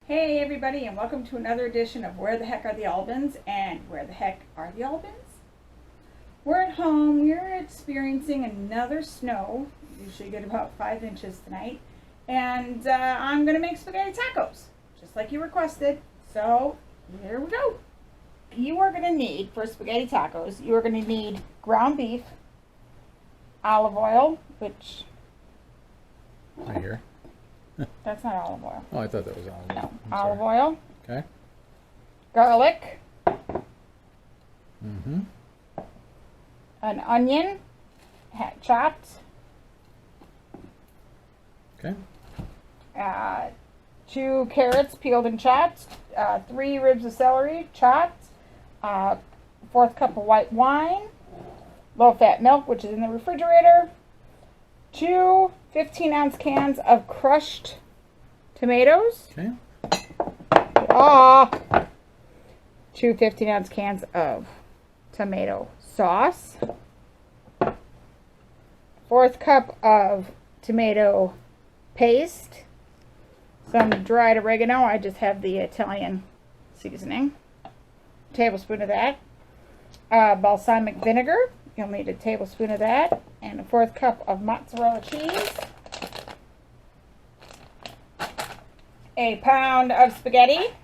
Hey everybody, and welcome to another edition of Where the Heck Are the Albans? And where the heck are the Albans? We're at home. We're experiencing another snow. Usually get about 5 inches tonight. And I'm going to make spaghetti tacos, just like you requested. So here we go. You are going to need, for spaghetti tacos, you are going to need ground beef, olive oil, which... Right here. That's not olive oil. Oh, I thought that was olive oil. No, olive oil. Okay. Garlic. Mm-hmm. An onion, chopped. Okay. 2 carrots, peeled and chopped. 3 ribs of celery, chopped. 1/4 cup of white wine. Low-fat milk, which is in the refrigerator. 2 15-ounce cans of crushed tomatoes. Okay. 2 15-ounce cans of tomato sauce. 1/4 cup of tomato paste. Some dried oregano. I just have the Italian seasoning. A tablespoon of that. Balsamic vinegar. You'll need a tablespoon of that. And a 1/4 cup of mozzarella cheese. A pound of spaghetti.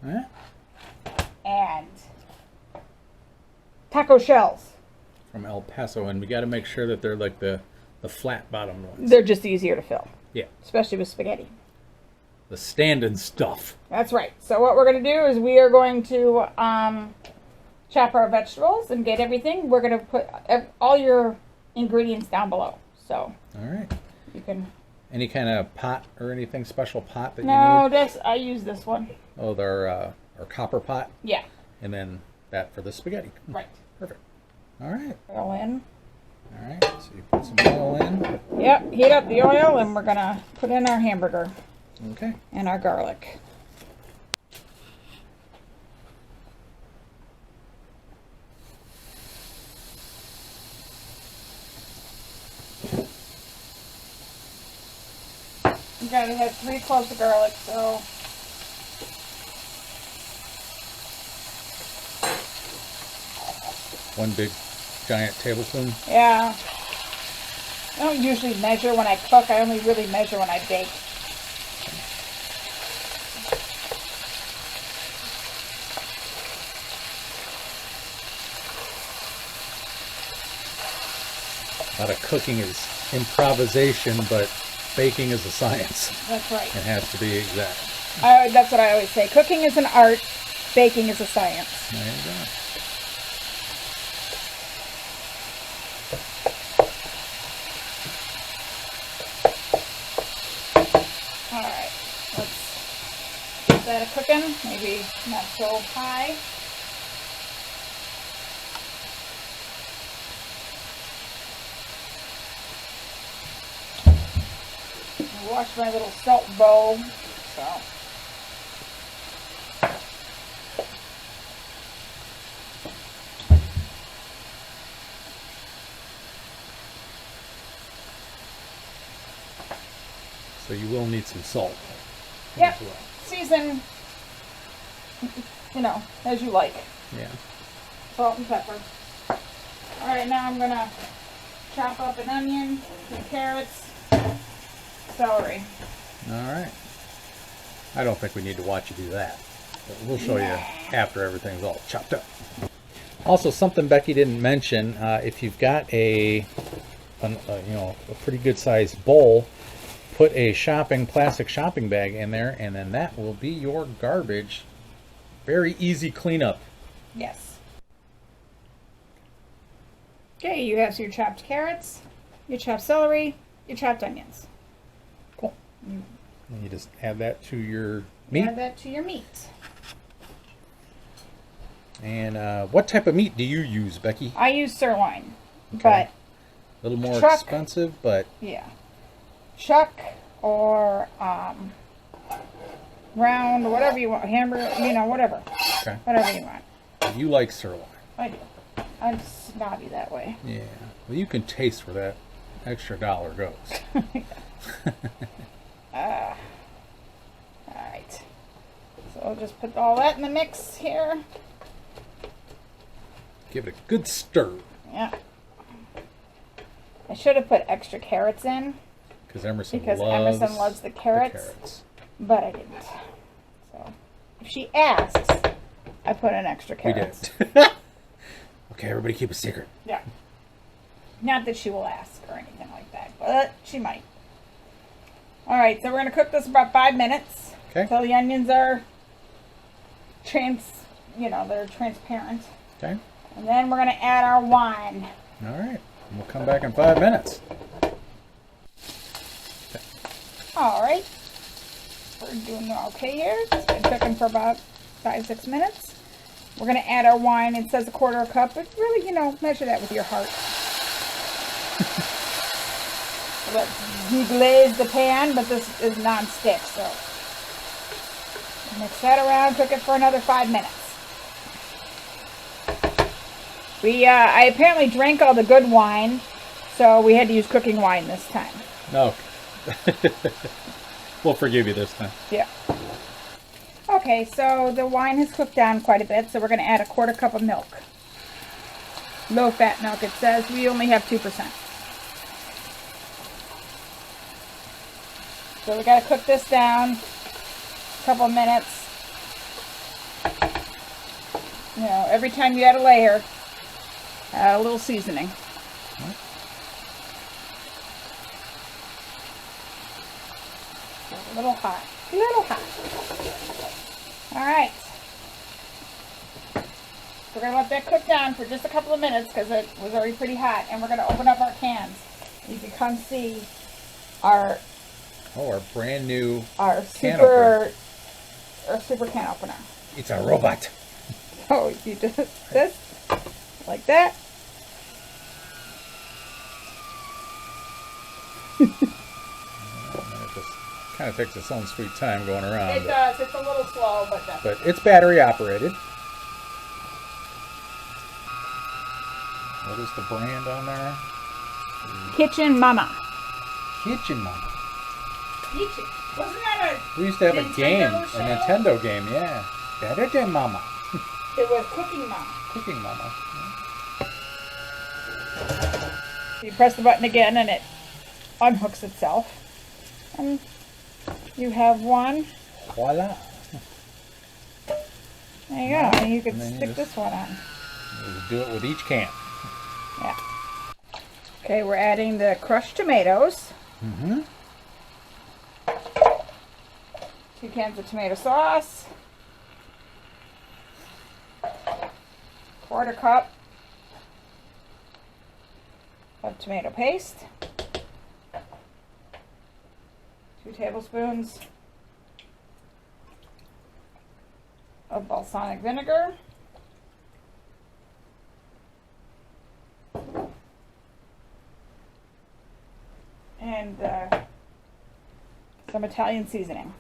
Huh? And taco shells. From El Paso, and we got to make sure that they're like the flat bottom ones. They're just easier to fill. Yeah. Especially with spaghetti. The standing stuff. That's right. So what we're going to do is we are going to chop our vegetables and get everything. We're going to put all your ingredients down below. So All right. you can... Any kind of pot or anything special pot that No, you need? I use this one. Oh, our copper pot. Yeah. And then that for the spaghetti. Right. Perfect. All right. Oil in. All right. So you put some oil in. Yep. Heat up the oil and we're going to put in our hamburger Okay. and our garlic. You gotta have 3 cloves of garlic, so One big giant tablespoon. yeah. I don't usually measure when I cook. I only really measure when I bake. A lot of cooking is improvisation, but baking is a science. That's right. It has to be exact. That's what I always say. Cooking is an art. Baking is a science. There you go. All right. Let's get that a cooking. Maybe not so high. I washed my little salt bowl. So. So you will need some salt. Yep. As well. Season, as you like. Yeah. Salt and pepper. All right, now I'm going to chop up an onion, some carrots, celery. All right. I don't think we need to watch you do that. But we'll show you after everything's all chopped up. Also, something Becky didn't mention, if you've got a pretty good sized bowl, put a plastic shopping bag in there, and then that will be your garbage. Very easy cleanup. Yes. Okay, you have your chopped carrots, your chopped celery, your chopped onions. Cool. And you just add that to your meat. Add that to your meat. And what type of meat do you use, Becky? I use sirloin, Okay. A little more Chuck. expensive, but yeah, chuck or round or whatever you want, hamburger, whatever, okay. whatever you want. You like sirloin. I do. I'm snobby that way. Yeah. Well, you can taste where that extra dollar goes. All right. So I'll just put all that in the mix here. Give it a good stir. Yeah. I should have put extra carrots in. Because Emerson loves the carrots. But I didn't. So if she asks, I put in extra carrots. We did. Okay, everybody keep a secret. Yeah. Not that she will ask or anything like that, but she might. All right, so we're going to cook this about 5 minutes. Okay. Until the onions are they're transparent. Okay. And then we're going to add our wine. All right. We'll come back in 5 minutes. Okay. All right. We're doing okay here. It's been cooking for about 5-6 minutes. We're going to add our wine. It says 1/4 cup, but really, measure that with your heart. Let's deglaze the pan, but this is non-stick, so mix that around, cook it for another 5 minutes. I apparently drank all the good wine, so we had to use cooking wine this time. No. We'll forgive you this time. Yeah. Okay, so the wine has cooked down quite a bit, so we're going to add 1/4 cup of milk. Low-fat milk, it says. We only have 2%. So we got to cook this down a couple of minutes. Every time you add a layer, add a little seasoning. A little hot. A little hot. All right. We're going to let that cook down for just a couple of minutes because it was already pretty hot. And we're going to open up our cans. You can come see our brand new super can opener. It's a robot. Oh, you do this like that. It just kind of takes its own sweet time going around. It does. It's a little slow, but that's but it's battery operated. What is the brand on there? Kitchen Mama. Kitchen Mama. Kitchen. Wasn't that We used to have a Nintendo show? Nintendo game, yeah. Better than Mama. It was Cooking Mama. Cooking Mama. You press the button again and it unhooks itself. And you have one. Voila. There you go. And you can then you stick this one on. You do it with each can. Yeah. Okay, we're adding the crushed tomatoes. Mm-hmm. 2 cans of tomato sauce. 1/4 cup of tomato paste. 2 tablespoons of balsamic vinegar. And some Italian seasoning.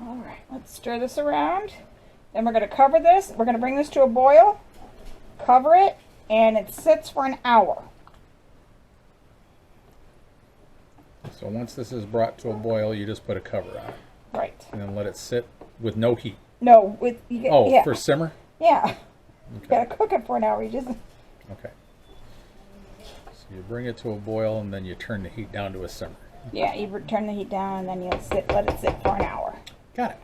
All right, let's stir this around. Then we're going to cover this. We're going to bring this to a boil, cover it, and it sits for an hour. So once this is brought to a boil, you just put a cover on it. Right. And then let it sit with no heat. No, yeah. For simmer? Yeah. You Okay. got to cook it for an hour. You just Okay. So you bring it to a boil and then you turn the heat down to a simmer. Yeah, you turn the heat down and then you'll let it sit for an hour. Got it.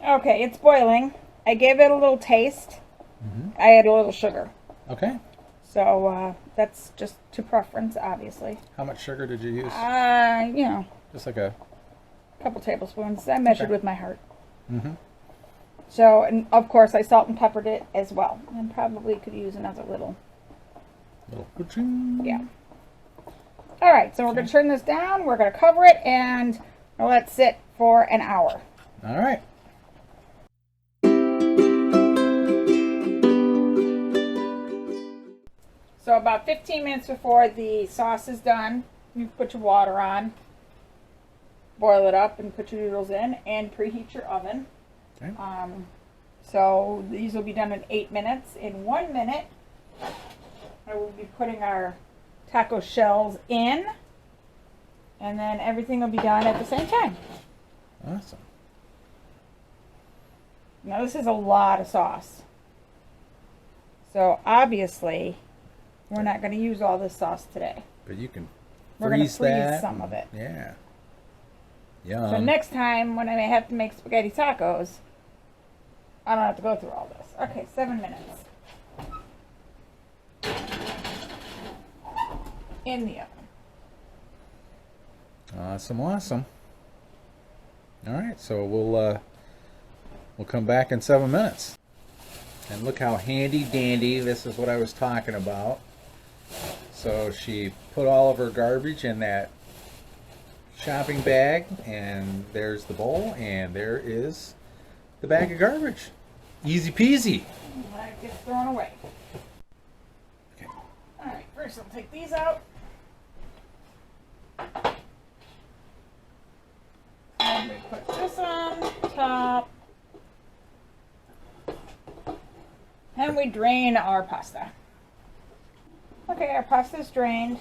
Okay, it's boiling. I gave it a little taste. Mm-hmm. I add a little sugar. Okay. So that's just to preference, obviously. How much sugar did you use? Just like a couple tablespoons. I measured Okay. with my heart. Mm-hmm. So, and of course, I salt and peppered it as well. And probably could use another little. Yeah. All right, so we're going to turn this down. We're going to cover it and let it sit for an hour. All right. So about 15 minutes before the sauce is done, you put your water on, boil it up, and put your noodles in, and preheat your oven. Okay. So these will be done in 8 minutes. In 1 minute, I will be putting our taco shells in. And then everything will be done at the same time. Awesome. Now this is a lot of sauce. So obviously, we're not going to use all this sauce today. But you can We're going to freeze freeze that. some of it. Yeah. Yum. So next time when I may have to make spaghetti tacos, I don't have to go through all this. Okay, 7 minutes. In the oven. Awesome, awesome. All right, so we'll come back in 7 minutes. And look how handy dandy, this is what I was talking about. So she put all of her garbage in that shopping bag, and there's the bowl, and there is the bag of garbage. Easy peasy. That gets thrown away. Okay. Alright, first I'll take these out. And we put this on top. And we drain our pasta. Okay, our pasta's drained.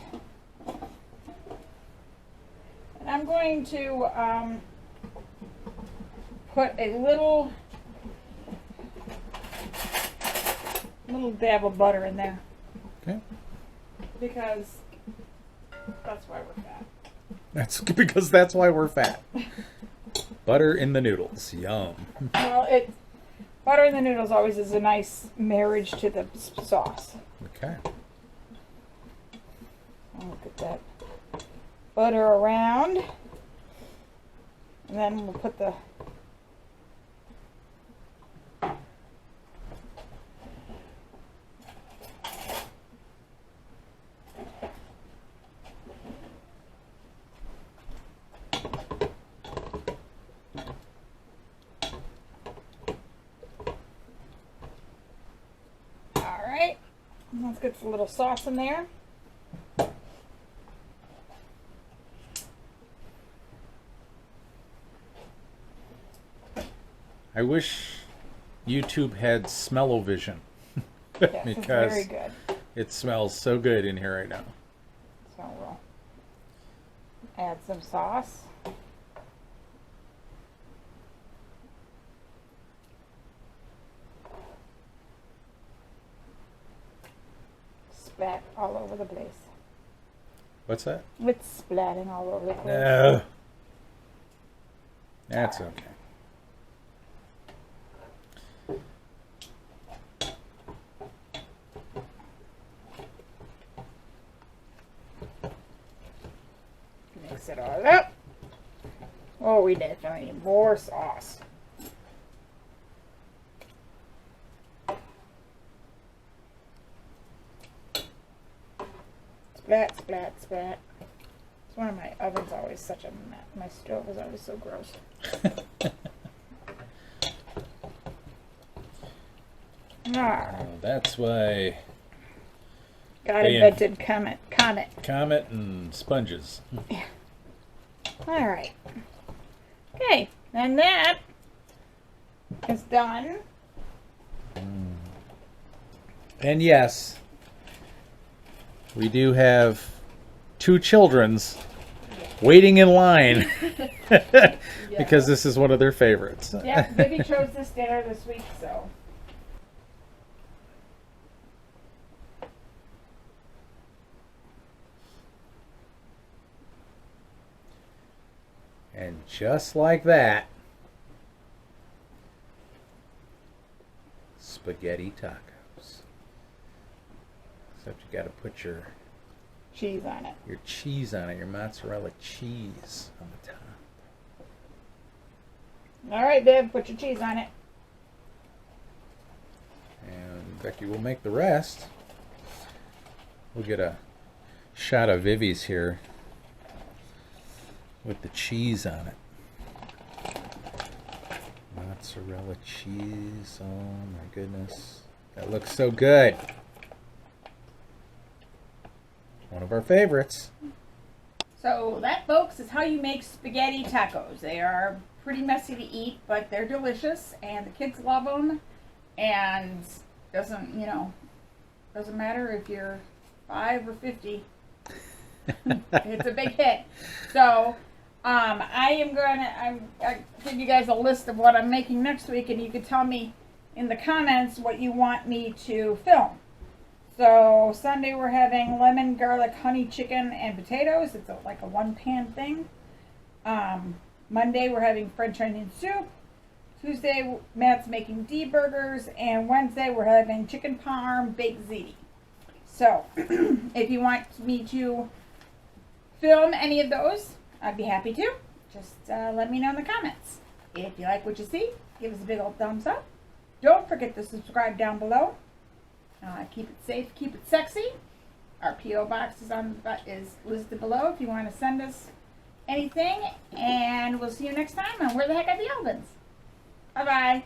And I'm going to put a little dab of butter in there. Okay. Because that's why we're fat. That's because that's why we're fat. Butter in the noodles. Yum. Well, butter in the noodles always is a nice marriage to the sauce. Okay. I'll get that butter around. And then we'll put the let's get a little sauce in there. I wish YouTube had smell-o-vision. Yes, because it's very good. it smells so good in here right now. So we'll add some sauce. Splat all over the place. What's that? It's splatting all over the place. No. That's okay. Mix it all up. Oh, we definitely need more sauce. Splat, splat, splat. It's one of my ovens always such a mess. My stove is always so gross. Oh, that's why God They invented Comet. Comet and sponges. Yeah. All right. Okay, and that is done. And yes, we do have 2 children's waiting in line because this is one of their favorites. Yeah, Vicky chose this dinner this week, so. And just like that, spaghetti tacos. Except you got to put your Cheese on it. cheese on it, your mozzarella cheese on the top. All right, Viv, put your cheese on it. And Becky will make the rest. We'll get a shot of Vivi's here with the cheese on it. Mozzarella cheese. Oh my goodness. That looks so good. One of our favorites. So that, folks, is how you make spaghetti tacos. They are pretty messy to eat, but they're delicious, and the kids love them. And doesn't matter if you're 5 or 50. It's a big hit. So I'm give you guys a list of what I'm making next week, and you can tell me in the comments what you want me to film. So Sunday we're having lemon, garlic, honey, chicken, and potatoes. It's like a one-pan thing. Monday we're having French onion soup. Tuesday Matt's making D-burgers, and Wednesday we're having chicken parm, baked ziti. So if you want me to film any of those, I'd be happy to. Just let me know in the comments. If you like what you see, give us a big old thumbs up. Don't forget to subscribe down below. Keep it safe, keep it sexy. Our P.O. box is listed below if you want to send us anything. And we'll see you next time on Where the Heck Are the Albans? Bye-bye.